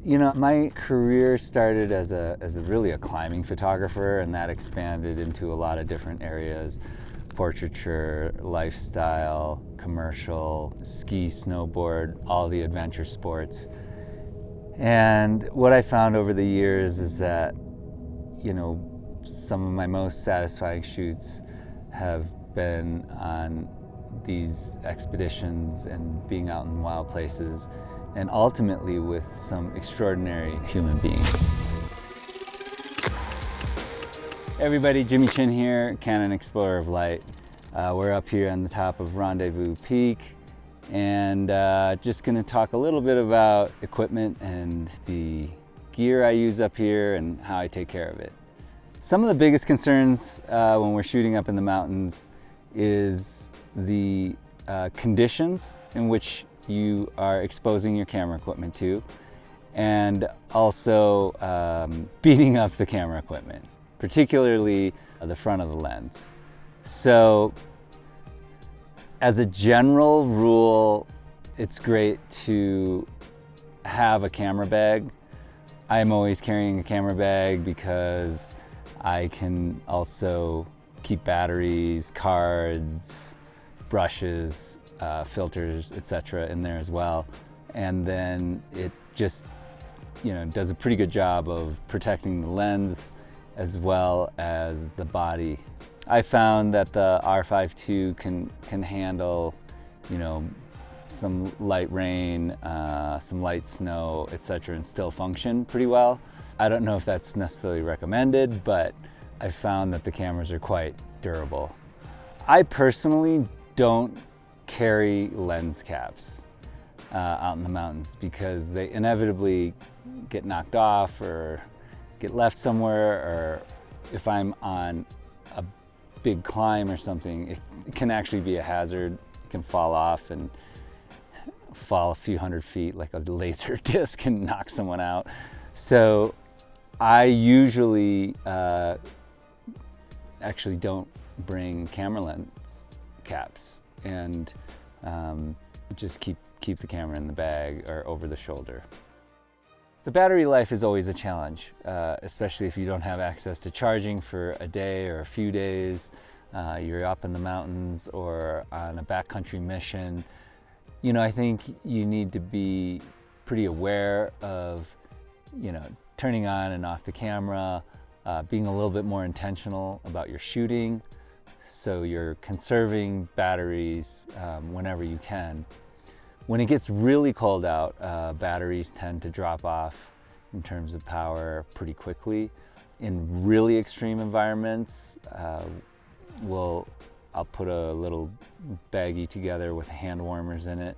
You know, my career started as really a climbing photographer, and that expanded into a lot of different areas: portraiture, lifestyle, commercial, ski, snowboard, all the adventure sports. And what I found over the years is that, you know, some of my most satisfying shoots have been on these expeditions and being out in wild places, and ultimately with some extraordinary human beings. Hey everybody, Jimmy Chin here, Canon Explorer of Light. We're up here on the top of Rendezvous Peak, and just gonna talk a little bit about equipment and the gear I use up here and how I take care of it. Some of the biggest concerns when we're shooting up in the mountains is the conditions in which you are exposing your camera equipment to, and also beating up the camera equipment, particularly the front of the lens. So as a general rule, it's great to have a camera bag. I'm always carrying a camera bag because I can also keep batteries, cards, brushes, filters, etc. in there as well. And then it just, you know, does a pretty good job of protecting the lens as well as the body. I found that the R5 II can handle, you know, some light rain, some light snow, etc., and still function pretty well. I don't know if that's necessarily recommended, but I found that the cameras are quite durable. I personally don't carry lens caps out in the mountains because they inevitably get knocked off or get left somewhere, or if I'm on a big climb or something, it can actually be a hazard. It can fall off and fall a few hundred feet like a laser disc and knock someone out. So I usually actually don't bring camera lens caps, and just keep the camera in the bag or over the shoulder. So battery life is always a challenge, especially if you don't have access to charging for a day or a few days. You're up in the mountains or on a backcountry mission. You know, I think you need to be pretty aware of, you know, turning on and off the camera, being a little bit more intentional about your shooting, so you're conserving batteries whenever you can. When it gets really cold out, batteries tend to drop off in terms of power pretty quickly. In really extreme environments, I'll put a little baggie together with hand warmers in it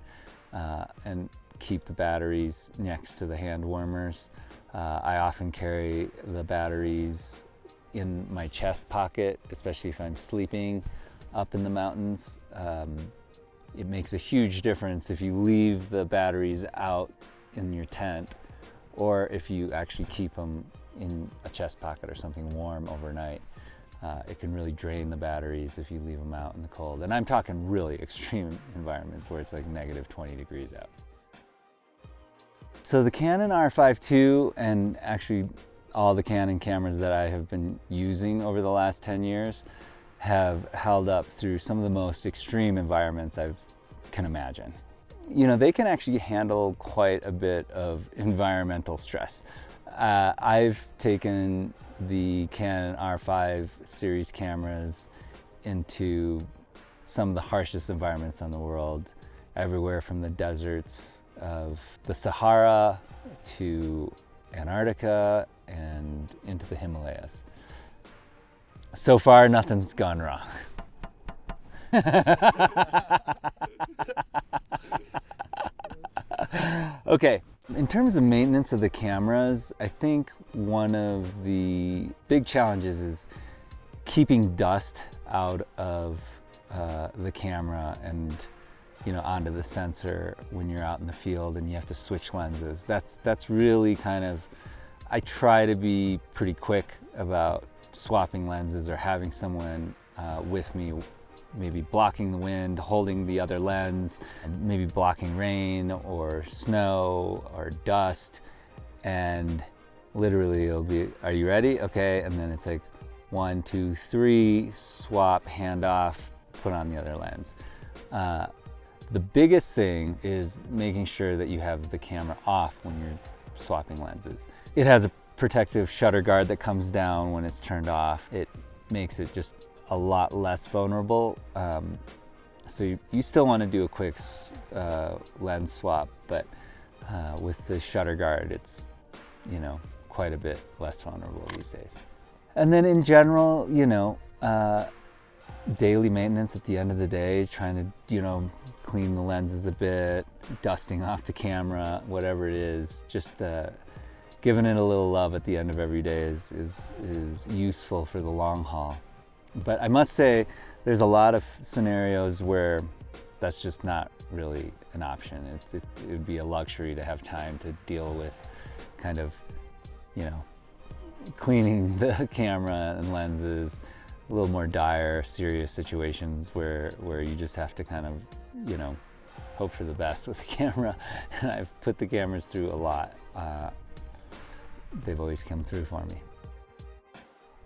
and keep the batteries next to the hand warmers. I often carry the batteries in my chest pocket, especially if I'm sleeping up in the mountains. It makes a huge difference if you leave the batteries out in your tent, or if you actually keep them in a chest pocket or something warm overnight. It can really drain the batteries if you leave them out in the cold. And I'm talking really extreme environments where it's like negative 20 degrees out. So the Canon R5 II, and actually all the Canon cameras that I have been using over the last 10 years, have held up through some of the most extreme environments I can imagine. You know, they can actually handle quite a bit of environmental stress. I've taken the Canon R5 series cameras into some of the harshest environments in the world, everywhere from the deserts of the Sahara to Antarctica and into the Himalayas. So far, nothing's gone wrong. Okay, in terms of maintenance of the cameras, I think one of the big challenges is keeping dust out of the camera and, you know, onto the sensor when you're out in the field and you have to switch lenses. That's really kind of, I try to be pretty quick about swapping lenses or having someone with me, maybe blocking the wind, holding the other lens, maybe blocking rain or snow or dust, and literally it'll be, are you ready? Okay, and then it's like 1, 2, 3, swap, hand off, put on the other lens. The biggest thing is making sure that you have the camera off when you're swapping lenses. It has a protective shutter guard that comes down when it's turned off. It makes it just a lot less vulnerable. So you still want to do a quick lens swap, but with the shutter guard, it's, you know, quite a bit less vulnerable these days. And then in general, you know, daily maintenance at the end of the day, trying to, you know, clean the lenses a bit, dusting off the camera, whatever it is, just giving it a little love at the end of every day is useful for the long haul. But I must say, there's a lot of scenarios where that's just not really an option. It would be a luxury to have time to deal with kind of, you know, cleaning the camera and lenses, a little more dire, serious situations where you just have to kind of, you know, hope for the best with the camera. And I've put the cameras through a lot. They've always come through for me.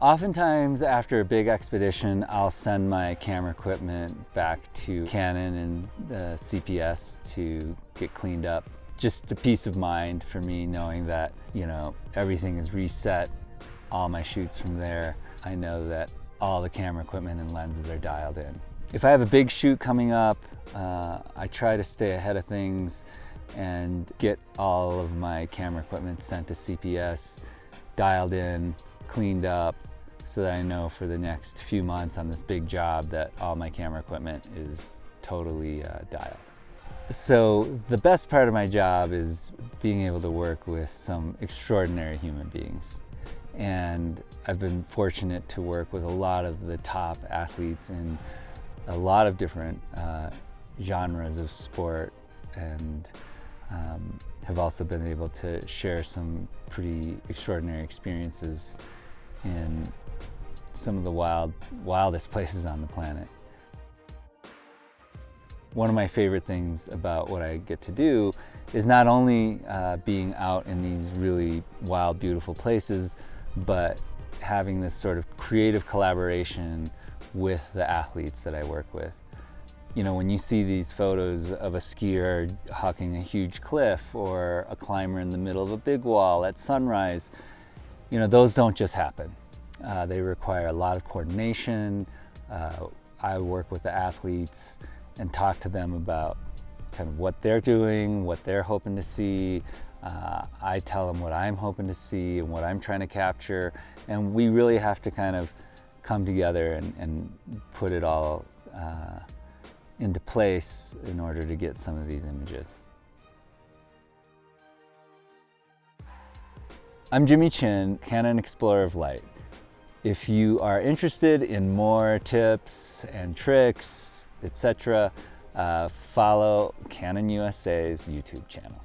Oftentimes after a big expedition, I'll send my camera equipment back to Canon and CPS to get cleaned up. Just a peace of mind for me knowing that, you know, everything is reset, all my shoots from there. I know that all the camera equipment and lenses are dialed in. If I have a big shoot coming up, I try to stay ahead of things and get all of my camera equipment sent to CPS, dialed in, cleaned up, so that I know for the next few months on this big job that all my camera equipment is totally dialed. So the best part of my job is being able to work with some extraordinary human beings. And I've been fortunate to work with a lot of the top athletes in a lot of different genres of sport, and have also been able to share some pretty extraordinary experiences in some of the wildest places on the planet. One of my favorite things about what I get to do is not only being out in these really wild, beautiful places, but having this sort of creative collaboration with the athletes that I work with. You know, when you see these photos of a skier hucking a huge cliff or a climber in the middle of a big wall at sunrise, you know, those don't just happen. They require a lot of coordination. I work with the athletes and talk to them about kind of what they're doing, what they're hoping to see. I tell them what I'm hoping to see and what I'm trying to capture. And we really have to kind of come together and put it all into place in order to get some of these images. I'm Jimmy Chin, Canon Explorer of Light. If you are interested in more tips and tricks, etc., follow Canon USA's YouTube channel.